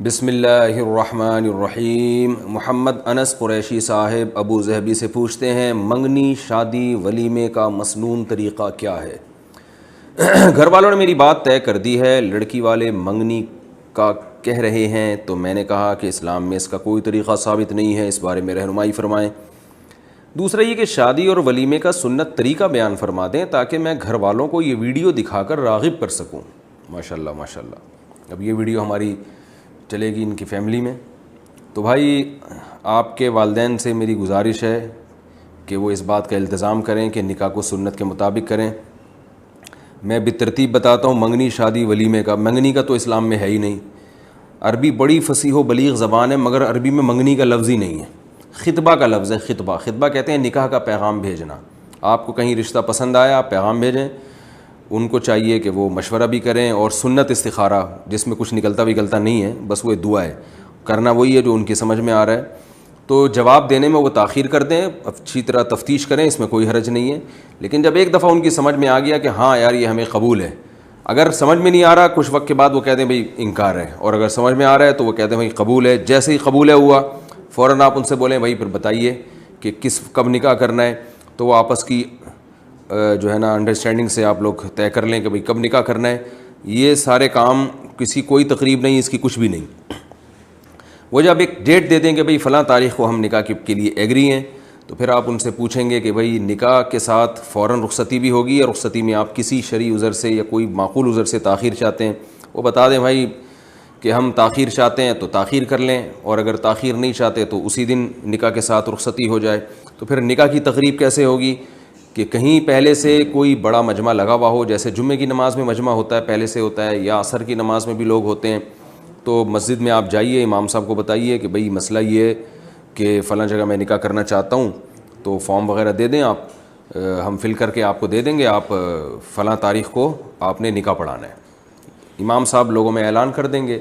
بسم اللہ الرحمن الرحیم۔ محمد انس قریشی صاحب ابو ظہبی سے پوچھتے ہیں، منگنی شادی ولیمے کا مسنون طریقہ کیا ہے؟ گھر والوں نے میری بات طے کر دی ہے، لڑکی والے منگنی کا کہہ رہے ہیں، تو میں نے کہا کہ اسلام میں اس کا کوئی طریقہ ثابت نہیں ہے، اس بارے میں رہنمائی فرمائیں۔ دوسرا یہ کہ شادی اور ولیمے کا سنت طریقہ بیان فرما دیں تاکہ میں گھر والوں کو یہ ویڈیو دکھا کر راغب کر سکوں۔ ماشاءاللہ ماشاءاللہ، اب یہ ویڈیو ہماری چلے گی ان کی فیملی میں، تو بھائی آپ کے والدین سے میری گزارش ہے کہ وہ اس بات کا التزام کریں کہ نکاح کو سنت کے مطابق کریں۔ میں بالترتیب بتاتا ہوں منگنی شادی ولیمے کا۔ منگنی کا تو اسلام میں ہے ہی نہیں، عربی بڑی فصیح و بلیغ زبان ہے مگر عربی میں منگنی کا لفظ ہی نہیں ہے، خطبہ کا لفظ ہے۔ خطبہ، خطبہ کہتے ہیں نکاح کا پیغام بھیجنا۔ آپ کو کہیں رشتہ پسند آیا، آپ پیغام بھیجیں، ان کو چاہیے کہ وہ مشورہ بھی کریں، اور سنت استخارہ جس میں کچھ نکلتا وکلتا نہیں ہے، بس وہ دعا ہے، کرنا وہی ہے جو ان کی سمجھ میں آ رہا ہے۔ تو جواب دینے میں وہ تاخیر کر دیں، اچھی طرح تفتیش کریں، اس میں کوئی حرج نہیں ہے۔ لیکن جب ایک دفعہ ان کی سمجھ میں آ گیا کہ ہاں یار یہ ہمیں قبول ہے، اگر سمجھ میں نہیں آ رہا کچھ وقت کے بعد وہ کہتے ہیں بھائی انکار ہے، اور اگر سمجھ میں آ رہا ہے تو وہ کہتے ہیں بھائی قبول ہے۔ جیسے ہی قبول ہے ہوا، فوراً آپ ان سے بولیں بھائی پھر بتائیے کہ کب نکاح کرنا ہے، تو وہ آپس کی جو ہے نا انڈرسٹینڈنگ سے آپ لوگ طے کر لیں کہ بھئی کب نکاح کرنا ہے۔ یہ سارے کام، کسی کوئی تقریب نہیں، اس کی کچھ بھی نہیں۔ وہ جب ایک ڈیٹ دے دیں کہ بھئی فلاں تاریخ کو ہم نکاح کے لیے ایگری ہیں، تو پھر آپ ان سے پوچھیں گے کہ بھئی نکاح کے ساتھ فوراً رخصتی بھی ہوگی، اور رخصتی میں آپ کسی شرعی عذر سے یا کوئی معقول عذر سے تاخیر چاہتے ہیں، وہ بتا دیں بھائی کہ ہم تاخیر چاہتے ہیں تو تاخیر کر لیں، اور اگر تاخیر نہیں چاہتے تو اسی دن نکاح کے ساتھ رخصتی ہو جائے۔ تو پھر نکاح کی تقریب کیسے ہوگی کہ کہیں پہلے سے کوئی بڑا مجمع لگا ہوا ہو، جیسے جمعے کی نماز میں مجمع ہوتا ہے پہلے سے ہوتا ہے، یا عصر کی نماز میں بھی لوگ ہوتے ہیں، تو مسجد میں آپ جائیے، امام صاحب کو بتائیے کہ بھئی مسئلہ یہ ہے کہ فلاں جگہ میں نکاح کرنا چاہتا ہوں، تو فارم وغیرہ دے دیں آپ، ہم فل کر کے آپ کو دے دیں گے، آپ فلاں تاریخ کو آپ نے نکاح پڑھانا ہے۔ امام صاحب لوگوں میں اعلان کر دیں گے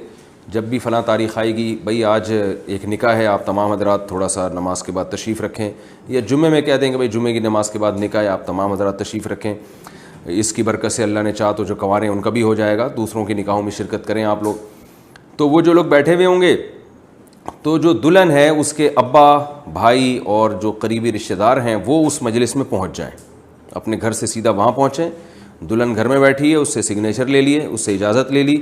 جب بھی فلاں تاریخ آئے گی، بھئی آج ایک نکاح ہے، آپ تمام حضرات تھوڑا سا نماز کے بعد تشریف رکھیں، یا جمعے میں کہہ دیں گے بھئی جمعے کی نماز کے بعد نکاح ہے، آپ تمام حضرات تشریف رکھیں، اس کی برکت سے اللہ نے چاہا تو جو کنوارے ہیں ان کا بھی ہو جائے گا، دوسروں کی نکاحوں میں شرکت کریں آپ لوگ۔ تو وہ جو لوگ بیٹھے ہوئے ہوں گے، تو جو دلہن ہے اس کے ابا، بھائی اور جو قریبی رشتہ دار ہیں وہ اس مجلس میں پہنچ جائیں، اپنے گھر سے سیدھا وہاں پہنچیں۔ دلہن گھر میں بیٹھی ہے، اس سے سگنیچر لے لیے، اس سے اجازت لے لی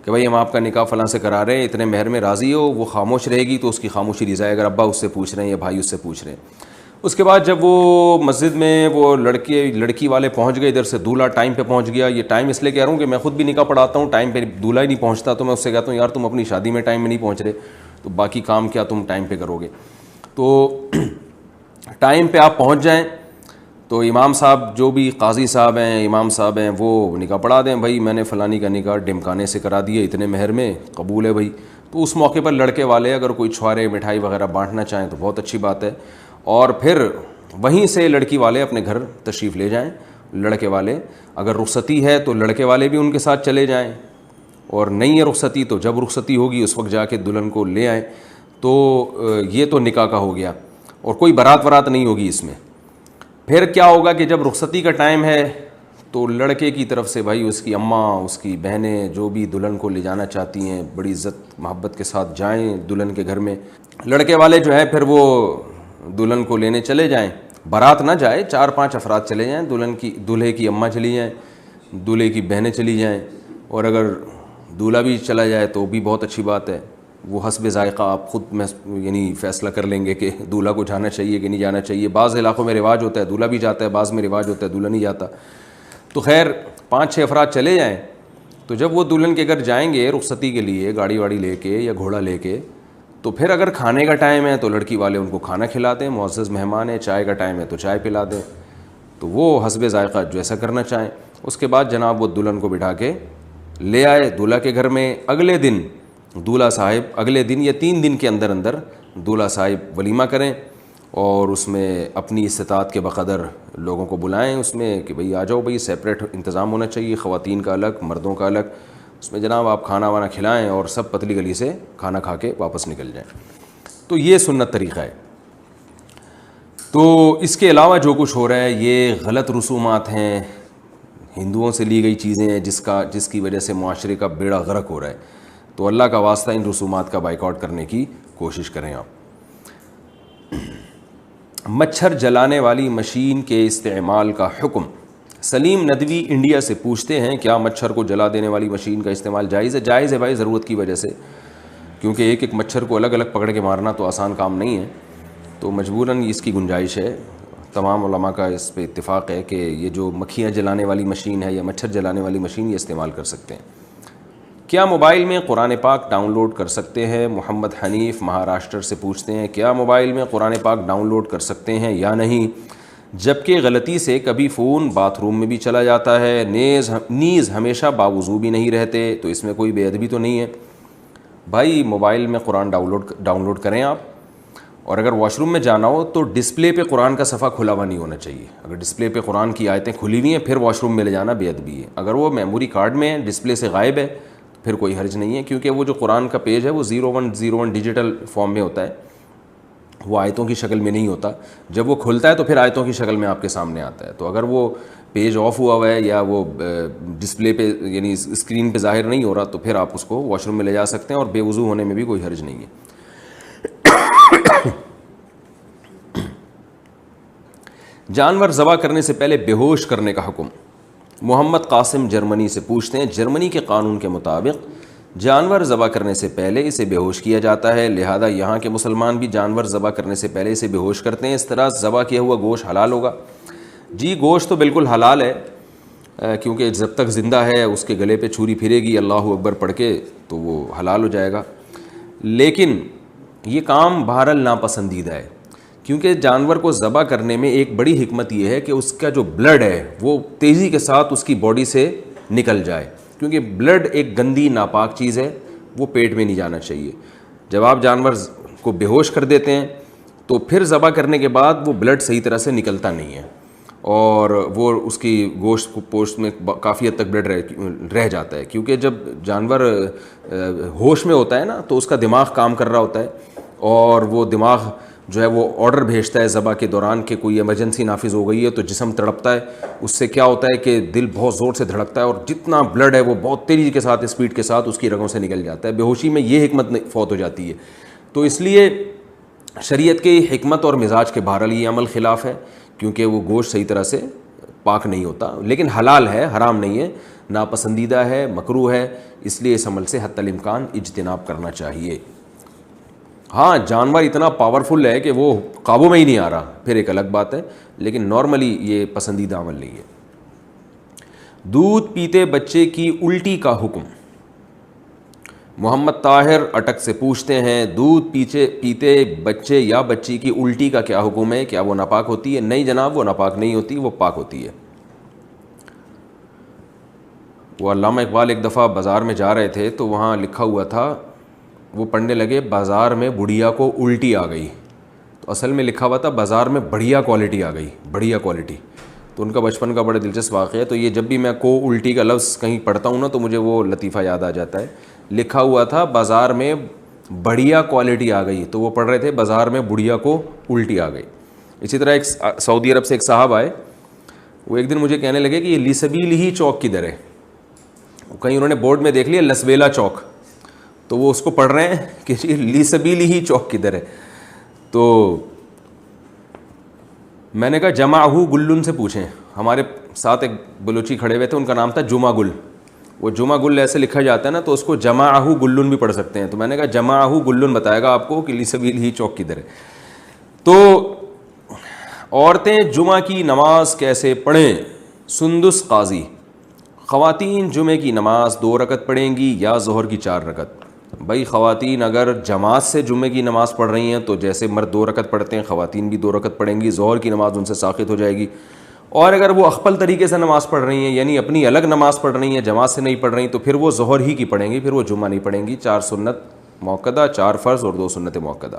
کہ بھائی ہم آپ کا نکاح فلاں سے کرا رہے ہیں، اتنے مہر میں راضی ہو۔ وہ خاموش رہے گی تو اس کی خاموشی رضا ہے، اگر ابا اس سے پوچھ رہے ہیں یا بھائی اس سے پوچھ رہے ہیں۔ اس کے بعد جب وہ مسجد میں وہ لڑکی والے پہنچ گئے، ادھر سے دولہا ٹائم پہ پہنچ گیا۔ یہ ٹائم اس لیے کہہ رہا ہوں کہ میں خود بھی نکاح پڑھاتا ہوں، ٹائم پہ دولہا ہی نہیں پہنچتا تو میں اس سے کہتا ہوں یار تم اپنی شادی میں ٹائم میں نہیں پہنچ رہے تو باقی کام کیا تم ٹائم پہ کرو گے۔ تو ٹائم پہ آپ پہنچ جائیں، تو امام صاحب جو بھی قاضی صاحب ہیں، امام صاحب ہیں، وہ نکاح پڑھا دیں، بھائی میں نے فلانی کا نکاح ڈمکانے سے کرا دیے، اتنے مہر میں قبول ہے بھائی۔ تو اس موقع پر لڑکے والے اگر کوئی چھوارے مٹھائی وغیرہ بانٹنا چاہیں تو بہت اچھی بات ہے، اور پھر وہیں سے لڑکی والے اپنے گھر تشریف لے جائیں۔ لڑکے والے اگر رخصتی ہے تو لڑکے والے بھی ان کے ساتھ چلے جائیں، اور نہیں ہے رخصتی تو جب رخصتی ہوگی اس وقت جا کے دلہن کو لے آئیں۔ تو یہ تو نکاح کا ہو گیا، اور کوئی بارات ورات نہیں ہوگی اس میں۔ پھر کیا ہوگا کہ جب رخصتی کا ٹائم ہے تو لڑکے کی طرف سے بھائی اس کی اماں، اس کی بہنیں جو بھی دلہن کو لے جانا چاہتی ہیں، بڑی عزت محبت کے ساتھ جائیں دلہن کے گھر میں۔ لڑکے والے جو ہے پھر وہ دلہن کو لینے چلے جائیں، بارات نہ جائے، 4-5 افراد چلے جائیں، دولہے کی اماں چلی جائیں، دولہے کی بہنیں چلی جائیں، اور اگر دولہا بھی چلا جائے تو بھی بہت اچھی بات ہے۔ وہ حسب ذائقہ آپ خود یعنی فیصلہ کر لیں گے کہ دولہا کو جانا چاہیے کہ نہیں جانا چاہیے۔ بعض علاقوں میں رواج ہوتا ہے دولہا بھی جاتا ہے، بعض میں رواج ہوتا ہے دولہا نہیں جاتا۔ تو خیر 5-6 افراد چلے جائیں، تو جب وہ دلہن کے گھر جائیں گے رخصتی کے لیے گاڑی واڑی لے کے یا گھوڑا لے کے، تو پھر اگر کھانے کا ٹائم ہے تو لڑکی والے ان کو کھانا کھلا دیں، معزز مہمان ہیں، چائے کا ٹائم ہے تو چائے پلا دیں، تو وہ حسب ذائقہ جو ایسا کرنا چاہیں۔ اس کے بعد جناب وہ دلہن کو بٹھا کے لے آئے دولہا کے گھر میں۔ اگلے دن دولہا صاحب اگلے دن یا 3 دن کے اندر اندر دولہا صاحب ولیمہ کریں، اور اس میں اپنی استطاعت کے بقدر لوگوں کو بلائیں، اس میں کہ بھئی آ جاؤ، بھئی سیپریٹ انتظام ہونا چاہیے، خواتین کا الگ، مردوں کا الگ، اس میں جناب آپ کھانا وانا کھلائیں اور سب پتلی گلی سے کھانا کھا کے واپس نکل جائیں۔ تو یہ سنت طریقہ ہے۔ تو اس کے علاوہ جو کچھ ہو رہا ہے یہ غلط رسومات ہیں، ہندوؤں سے لی گئی چیزیں ہیں، جس کی وجہ سے معاشرے کا بیڑا غرق ہو رہا ہے۔ تو اللہ کا واسطہ ان رسومات کا بائیکاٹ کرنے کی کوشش کریں آپ. مچھر جلانے والی مشین کے استعمال کا حکم. سلیم ندوی انڈیا سے پوچھتے ہیں کیا مچھر کو جلا دینے والی مشین کا استعمال جائز ہے؟ جائز ہے بھائی، ضرورت کی وجہ سے، کیونکہ ایک ایک مچھر کو الگ الگ پکڑ کے مارنا تو آسان کام نہیں ہے، تو مجبوراً اس کی گنجائش ہے. تمام علماء کا اس پہ اتفاق ہے کہ یہ جو مکھیاں جلانے والی مشین ہے یا مچھر جلانے والی مشین یہ استعمال کر سکتے ہیں. کیا موبائل میں قرآن پاک ڈاؤن لوڈ کر سکتے ہیں؟ محمد حنیف مہاراشٹر سے پوچھتے ہیں کیا موبائل میں قرآن پاک ڈاؤن لوڈ کر سکتے ہیں یا نہیں، جبکہ غلطی سے کبھی فون باتھ روم میں بھی چلا جاتا ہے، نیز ہمیشہ باوضو بھی نہیں رہتے، تو اس میں کوئی بے ادبی تو نہیں ہے؟ بھائی موبائل میں قرآن ڈاؤن لوڈ کریں آپ، اور اگر واش روم میں جانا ہو تو ڈسپلے پہ قرآن کا صفحہ کھلا ہوا نہیں ہونا چاہیے. اگر ڈسپلے پہ قرآن کی آیتیں کھلی ہوئی ہیں پھر واش روم میں لے جانا بے ادبی ہے. اگر وہ میموری کارڈ میں ڈسپلے سے غائب ہے پھر کوئی حرج نہیں ہے، کیونکہ وہ جو قرآن کا پیج ہے وہ 0101 ڈیجیٹل فارم میں ہوتا ہے، وہ آیتوں کی شکل میں نہیں ہوتا. جب وہ کھلتا ہے تو پھر آیتوں کی شکل میں آپ کے سامنے آتا ہے. تو اگر وہ پیج آف ہوا ہے یا وہ ڈسپلے پہ یعنی اسکرین پہ ظاہر نہیں ہو رہا تو پھر آپ اس کو واش روم میں لے جا سکتے ہیں، اور بے وضو ہونے میں بھی کوئی حرج نہیں ہے. جانور ذبح کرنے سے پہلے بے ہوش کرنے کا حکم. محمد قاسم جرمنی سے پوچھتے ہیں جرمنی کے قانون کے مطابق جانور ذبح کرنے سے پہلے اسے بے ہوش کیا جاتا ہے، لہذا یہاں کے مسلمان بھی جانور ذبح کرنے سے پہلے اسے بے ہوش کرتے ہیں، اس طرح ذبح کیا ہوا گوشت حلال ہوگا؟ جی گوشت تو بالکل حلال ہے، کیونکہ جب تک زندہ ہے اس کے گلے پہ چھری پھرے گی اللہ اکبر پڑھ کے تو وہ حلال ہو جائے گا. لیکن یہ کام بہرحال ناپسندیدہ ہے، کیونکہ جانور کو ذبح کرنے میں ایک بڑی حکمت یہ ہے کہ اس کا جو بلڈ ہے وہ تیزی کے ساتھ اس کی باڈی سے نکل جائے، کیونکہ بلڈ ایک گندی ناپاک چیز ہے، وہ پیٹ میں نہیں جانا چاہیے. جب آپ جانور کو بے ہوش کر دیتے ہیں تو پھر ذبح کرنے کے بعد وہ بلڈ صحیح طرح سے نکلتا نہیں ہے، اور وہ اس کی گوشت پوشت میں کافی حد تک بلڈ رہ جاتا ہے، کیونکہ جب جانور ہوش میں ہوتا ہے نا تو اس کا دماغ کام کر رہا ہوتا ہے، اور وہ دماغ جو ہے وہ آرڈر بھیجتا ہے ذبح کے دوران کہ کوئی ایمرجنسی نافذ ہو گئی ہے، تو جسم تڑپتا ہے. اس سے کیا ہوتا ہے کہ دل بہت زور سے دھڑکتا ہے، اور جتنا بلڈ ہے وہ بہت تیزی کے ساتھ اسپیڈ کے ساتھ اس کی رگوں سے نکل جاتا ہے. بے ہوشی میں یہ حکمت فوت ہو جاتی ہے. تو اس لیے شریعت کی حکمت اور مزاج کے بہرحال یہ عمل خلاف ہے، کیونکہ وہ گوشت صحیح طرح سے پاک نہیں ہوتا. لیکن حلال ہے، حرام نہیں ہے، ناپسندیدہ ہے، مکروہ ہے، اس لیے اس عمل سے حتی الامکان اجتناب کرنا چاہیے. ہاں جانور اتنا پاورفل ہے کہ وہ قابو میں ہی نہیں آ رہا پھر ایک الگ بات ہے، لیکن نارملی یہ پسندیدہ عمل نہیں ہے. دودھ پیتے بچے کی الٹی کا حکم. محمد طاہر اٹک سے پوچھتے ہیں دودھ پیتے بچے یا بچی کی الٹی کا کیا حکم ہے؟ کیا وہ ناپاک ہوتی ہے؟ نہیں جناب، وہ ناپاک نہیں ہوتی، وہ پاک ہوتی ہے. وہ علامہ اقبال ایک دفعہ بازار میں جا رہے تھے تو وہاں لکھا ہوا تھا، وہ پڑھنے لگے بازار میں بڑھیا کو الٹی آ گئی، تو اصل میں لکھا ہوا تھا بازار میں بڑھیا کوالٹی آ گئی، بڑھیا کوالٹی. تو ان کا بچپن کا بڑا دلچسپ واقعہ ہے. تو یہ جب بھی میں کو الٹی کا لفظ کہیں پڑھتا ہوں نا تو مجھے وہ لطیفہ یاد آ جاتا ہے. لکھا ہوا تھا بازار میں بڑھیا کوالٹی آ گئی، تو وہ پڑھ رہے تھے بازار میں بڑھیا کو الٹی آ گئی. اسی طرح ایک سعودی عرب سے ایک صاحب آئے، وہ ایک دن مجھے کہنے لگے کہ یہ لیسبیل ہی چوک کدھر ہے. کہیں انہوں نے بورڈ میں دیکھ لیا لسبیلا چوک، تو وہ اس کو پڑھ رہے ہیں کہ لیسبیلی ہی چوک کدھر ہے. تو میں نے کہا جمعہ گلن سے پوچھیں. ہمارے ساتھ ایک بلوچی کھڑے ہوئے تھے، ان کا نام تھا جمعہ گل. وہ جمعہ گل ایسے لکھا جاتا ہے نا تو اس کو جمعہ گلن بھی پڑھ سکتے ہیں. تو میں نے کہا جمعہ گلن بتائے گا آپ کو کہ لیسبیلی ہی چوک کدھر ہے. تو عورتیں جمعہ کی نماز کیسے پڑھیں؟ سندس قاضی. خواتین جمعہ کی نماز 2 رکعت پڑھیں گی یا ظہر کی 4 رکعت؟ بھائی خواتین اگر جماعت سے جمعے کی نماز پڑھ رہی ہیں تو جیسے مرد 2 رکعت پڑھتے ہیں خواتین بھی 2 رکعت پڑھیں گی، ظہر کی نماز ان سے ساقط ہو جائے گی. اور اگر وہ اخپل طریقے سے نماز پڑھ رہی ہیں یعنی اپنی الگ نماز پڑھ رہی ہیں، جماعت سے نہیں پڑھ رہی، تو پھر وہ ظہر ہی کی پڑھیں گی، پھر وہ جمعہ نہیں پڑھیں گی. 4 سنت موقدہ، 4 فرض اور 2 سنت موقدہ.